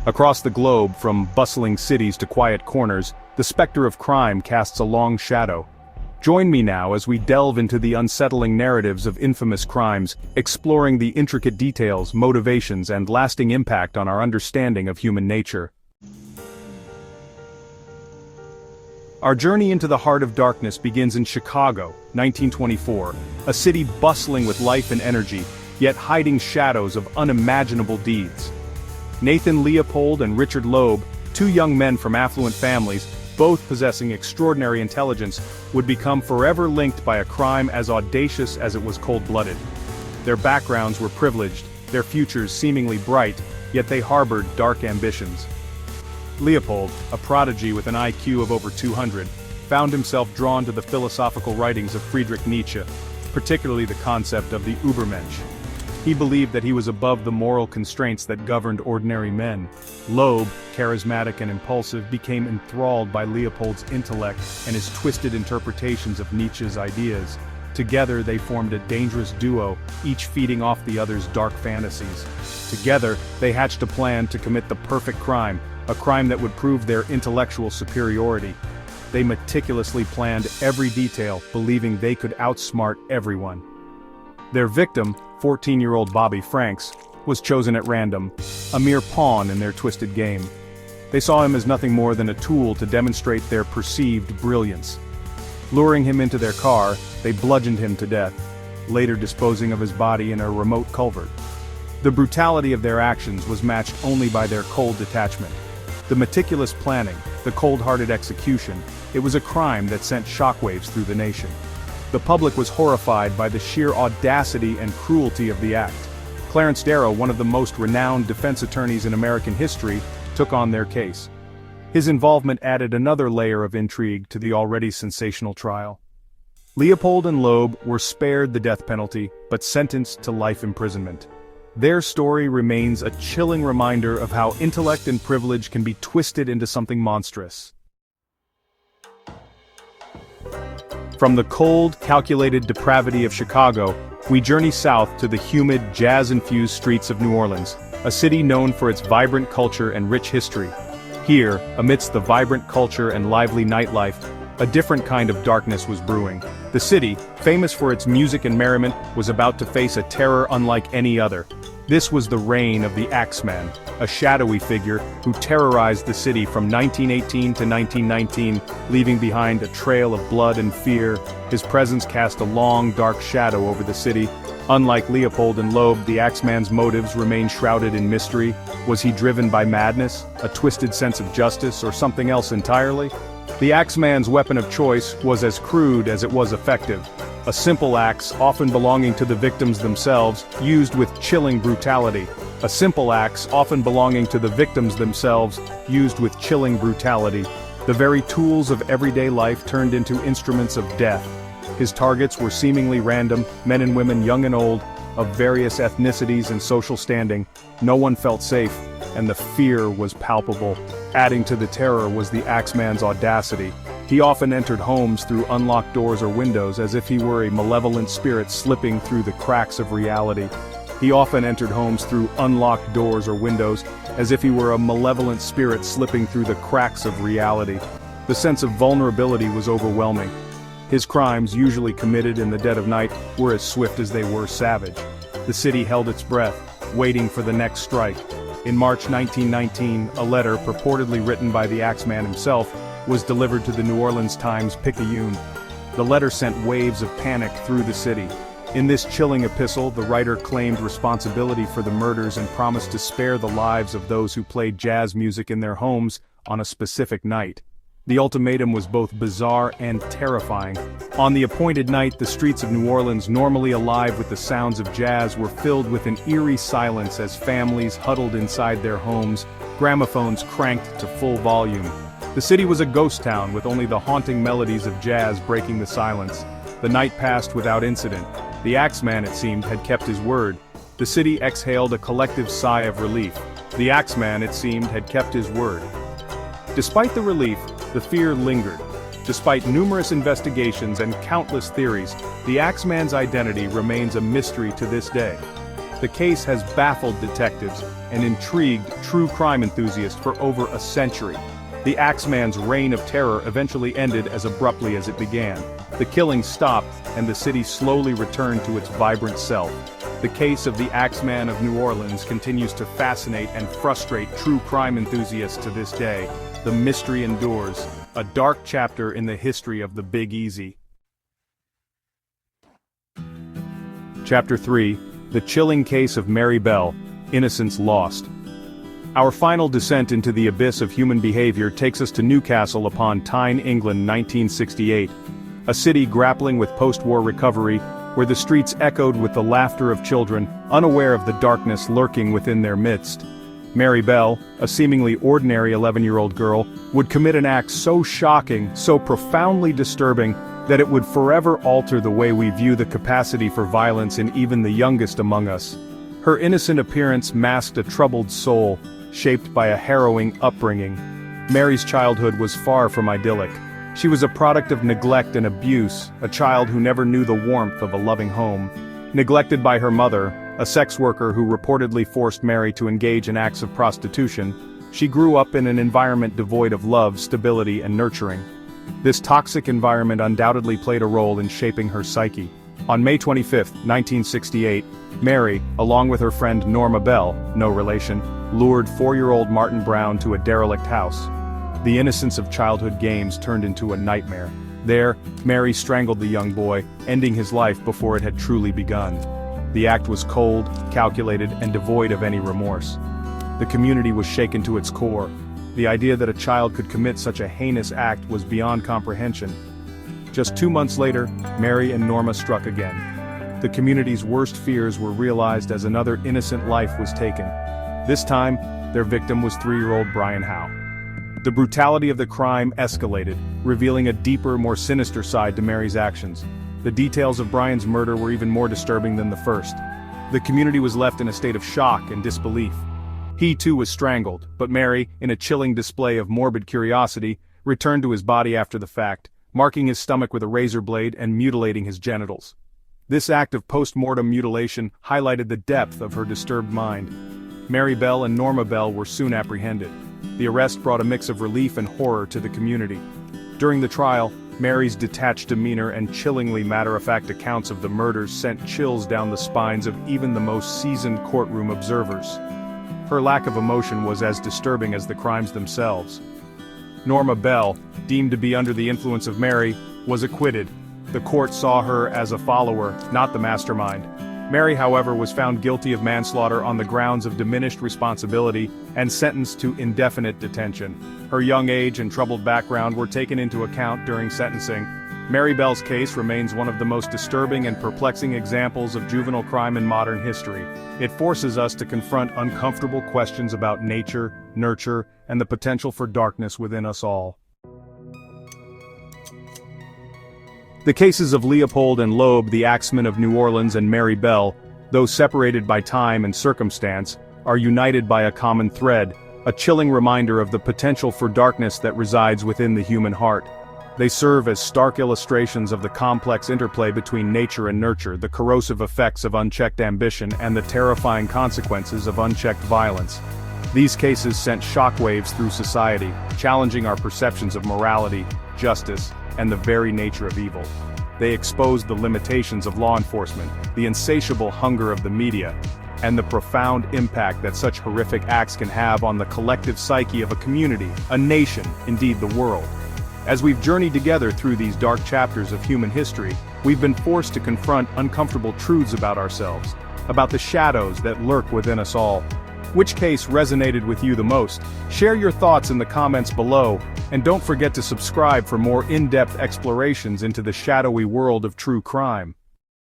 Across the globe, from bustling cities to quiet corners, the specter of crime casts a long shadow. Join me now as we delve into the unsettling narratives of infamous crimes, exploring the intricate details, motivations, and lasting impact on our understanding of human nature. Our journey into the heart of darkness begins in Chicago, 1924, a city bustling with life and energy, yet hiding shadows of unimaginable deeds. Nathan Leopold and Richard Loeb, two young men from affluent families, both possessing extraordinary intelligence, would become forever linked by a crime as audacious as it was cold-blooded. Their backgrounds were privileged, their futures seemingly bright, yet they harbored dark ambitions. Leopold, a prodigy with an IQ of over 200, found himself drawn to the philosophical writings of Friedrich Nietzsche, particularly the concept of the Übermensch. He believed that he was above the moral constraints that governed ordinary men. Loeb, charismatic and impulsive, became enthralled by Leopold's intellect and his twisted interpretations of Nietzsche's ideas. Together they formed a dangerous duo, each feeding off the other's dark fantasies. Together, they hatched a plan to commit the perfect crime, a crime that would prove their intellectual superiority. They meticulously planned every detail, believing they could outsmart everyone. Their victim, 14-year-old Bobby Franks, was chosen at random, a mere pawn in their twisted game. They saw him as nothing more than a tool to demonstrate their perceived brilliance. Luring him into their car, they bludgeoned him to death, later disposing of his body in a remote culvert. The brutality of their actions was matched only by their cold detachment. The meticulous planning, the cold-hearted execution, it was a crime that sent shockwaves through the nation. The public was horrified by the sheer audacity and cruelty of the act. Clarence Darrow, one of the most renowned defense attorneys in American history, took on their case. His involvement added another layer of intrigue to the already sensational trial. Leopold and Loeb were spared the death penalty, but sentenced to life imprisonment. Their story remains a chilling reminder of how intellect and privilege can be twisted into something monstrous. From the cold, calculated depravity of Chicago, we journey south to the humid, jazz-infused streets of New Orleans, a city known for its vibrant culture and rich history. Here, amidst the vibrant culture and lively nightlife, a different kind of darkness was brewing. The city, famous for its music and merriment, was about to face a terror unlike any other. This was the reign of the Axeman, a shadowy figure who terrorized the city from 1918 to 1919, leaving behind a trail of blood and fear. His presence cast a long, dark shadow over the city. Unlike Leopold and Loeb, the Axeman's motives remained shrouded in mystery. Was he driven by madness, a twisted sense of justice, or something else entirely? The Axeman's weapon of choice was as crude as it was effective. A simple axe, often belonging to the victims themselves, used with chilling brutality. A simple axe, often belonging to the victims themselves, used with chilling brutality. The very tools of everyday life turned into instruments of death. His targets were seemingly random, men and women young and old, of various ethnicities and social standing. No one felt safe, and the fear was palpable. Adding to the terror was the Axeman's audacity. He often entered homes through unlocked doors or windows as if he were a malevolent spirit slipping through the cracks of reality. He often entered homes through unlocked doors or windows as if he were a malevolent spirit slipping through the cracks of reality. The sense of vulnerability was overwhelming. His crimes, usually committed in the dead of night, were as swift as they were savage. The city held its breath, waiting for the next strike. In March 1919, a letter, purportedly written by the Axeman himself, was delivered to the New Orleans Times-Picayune. The letter sent waves of panic through the city. In this chilling epistle, the writer claimed responsibility for the murders and promised to spare the lives of those who played jazz music in their homes on a specific night. The ultimatum was both bizarre and terrifying. On the appointed night, the streets of New Orleans, normally alive with the sounds of jazz, were filled with an eerie silence as families huddled inside their homes, gramophones cranked to full volume. The city was a ghost town with only the haunting melodies of jazz breaking the silence. The night passed without incident. The Axeman, it seemed, had kept his word. The city exhaled a collective sigh of relief. The Axeman, it seemed, had kept his word. Despite the relief, the fear lingered. Despite numerous investigations and countless theories, the Axeman's identity remains a mystery to this day. The case has baffled detectives and intrigued true crime enthusiasts for over a century. The Axeman's reign of terror eventually ended as abruptly as it began. The killings stopped, and the city slowly returned to its vibrant self. The case of the Axeman of New Orleans continues to fascinate and frustrate true crime enthusiasts to this day. The mystery endures, a dark chapter in the history of the Big Easy. Chapter 3: The Chilling Case of Mary Bell, Innocence Lost. Our final descent into the abyss of human behavior takes us to Newcastle upon Tyne, England, 1968. A city grappling with post-war recovery, where the streets echoed with the laughter of children, unaware of the darkness lurking within their midst. Mary Bell, a seemingly ordinary 11-year-old girl, would commit an act so shocking, so profoundly disturbing, that it would forever alter the way we view the capacity for violence in even the youngest among us. Her innocent appearance masked a troubled soul, shaped by a harrowing upbringing. Mary's childhood was far from idyllic. She was a product of neglect and abuse, a child who never knew the warmth of a loving home. Neglected by her mother, a sex worker who reportedly forced Mary to engage in acts of prostitution, she grew up in an environment devoid of love, stability, and nurturing. This toxic environment undoubtedly played a role in shaping her psyche. On May 25, 1968, Mary, along with her friend Norma Bell, no relation, lured 4-year-old Martin Brown to a derelict house. The innocence of childhood games turned into a nightmare. There, Mary strangled the young boy, ending his life before it had truly begun. The act was cold, calculated, and devoid of any remorse. The community was shaken to its core. The idea that a child could commit such a heinous act was beyond comprehension. Just 2 months later, Mary and Norma struck again. The community's worst fears were realized as another innocent life was taken. This time, their victim was 3-year-old Brian Howe. The brutality of the crime escalated, revealing a deeper, more sinister side to Mary's actions. The details of Brian's murder were even more disturbing than the first. The community was left in a state of shock and disbelief. He too was strangled, but Mary, in a chilling display of morbid curiosity, returned to his body after the fact, marking his stomach with a razor blade and mutilating his genitals. This act of post-mortem mutilation highlighted the depth of her disturbed mind. Mary Bell and Norma Bell were soon apprehended. The arrest brought a mix of relief and horror to the community. During the trial, Mary's detached demeanor and chillingly matter-of-fact accounts of the murders sent chills down the spines of even the most seasoned courtroom observers. Her lack of emotion was as disturbing as the crimes themselves. Norma Bell, deemed to be under the influence of Mary, was acquitted. The court saw her as a follower, not the mastermind. Mary, however, was found guilty of manslaughter on the grounds of diminished responsibility and sentenced to indefinite detention. Her young age and troubled background were taken into account during sentencing. Mary Bell's case remains one of the most disturbing and perplexing examples of juvenile crime in modern history. It forces us to confront uncomfortable questions about nature, nurture, and the potential for darkness within us all. The cases of Leopold and Loeb, the Axeman of New Orleans, and Mary Bell, though separated by time and circumstance, are united by a common thread, a chilling reminder of the potential for darkness that resides within the human heart. They serve as stark illustrations of the complex interplay between nature and nurture, the corrosive effects of unchecked ambition, and the terrifying consequences of unchecked violence. These cases sent shockwaves through society, challenging our perceptions of morality, justice, and the very nature of evil. They exposed the limitations of law enforcement, the insatiable hunger of the media, and the profound impact that such horrific acts can have on the collective psyche of a community, a nation, indeed the world. As we've journeyed together through these dark chapters of human history, we've been forced to confront uncomfortable truths about ourselves, about the shadows that lurk within us all. Which case resonated with you the most? Share your thoughts in the comments below, and don't forget to subscribe for more in-depth explorations into the shadowy world of true crime.